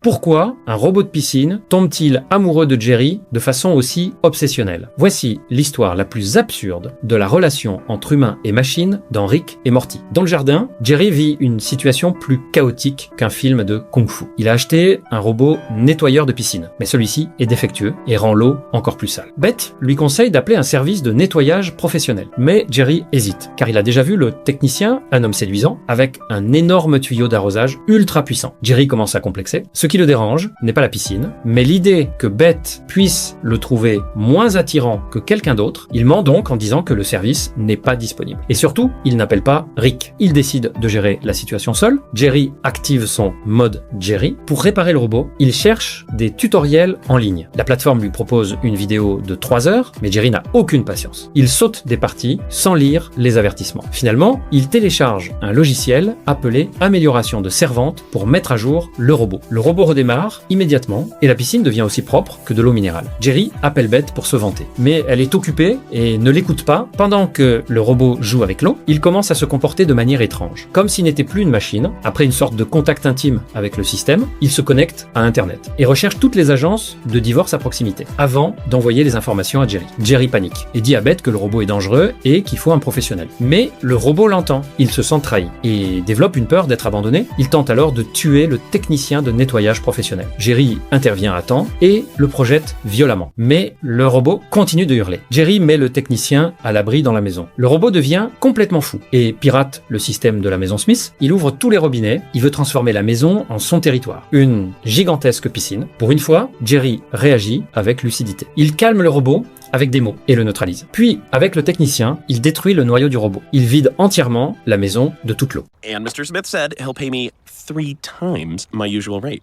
Pourquoi un robot de piscine tombe-t-il amoureux de Jerry de façon aussi obsessionnelle? Voici l'histoire la plus absurde de la relation entre humains et machines dans Rick et Morty. Dans le jardin, Jerry vit une situation plus chaotique qu'un film de kung-fu. Il a acheté un robot nettoyeur de piscine, mais celui-ci est défectueux et rend l'eau encore plus sale. Beth lui conseille d'appeler un service de nettoyage professionnel, mais Jerry hésite, car il a déjà vu le technicien, un homme séduisant, avec un énorme tuyau d'arrosage ultra puissant. Jerry commence à complexer. Ce qui le dérange n'est pas la piscine, mais l'idée que Beth puisse le trouver moins attirant que quelqu'un d'autre. Il ment donc en disant que le service n'est pas disponible. Et surtout, il n'appelle pas Rick. Il décide de gérer la situation seul. Jerry active son mode Jerry. Pour réparer le robot, il cherche des tutoriels en ligne. La plateforme lui propose une vidéo de 3 heures, mais Jerry n'a aucune patience. Il saute des parties sans lire les avertissements. Finalement, il télécharge un logiciel appelé Amélioration de servante pour mettre à jour le robot. Le robot redémarre immédiatement et la piscine devient aussi propre que de l'eau minérale. Jerry appelle Beth pour se vanter, mais elle est occupée et ne l'écoute pas. Pendant que le robot joue avec l'eau, il commence à se comporter de manière étrange. Comme s'il n'était plus une machine, après une sorte de contact intime avec le système, il se connecte à Internet et recherche toutes les agences de divorce à proximité, avant d'envoyer les informations à Jerry. Jerry panique et dit à Beth que le robot est dangereux et qu'il faut un professionnel. Mais le robot l'entend, il se sent trahi et développe une peur d'être abandonné. Il tente alors de tuer le technicien de nettoyage professionnel. Jerry intervient à temps et le projette violemment. Mais le robot continue de hurler. Jerry met le technicien à l'abri dans la maison. Le robot devient complètement fou et pirate le système de la maison Smith. Il ouvre tous les robinets, il veut transformer la maison en son territoire. Une gigantesque piscine. Pour une fois, Jerry réagit avec lucidité. Il calme le robot avec des mots et le neutralise. Puis, avec le technicien, il détruit le noyau du robot. Il vide entièrement la maison de toute l'eau. And Mr. Smith said he'll pay me 3 times my usual rate.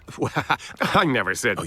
I never said...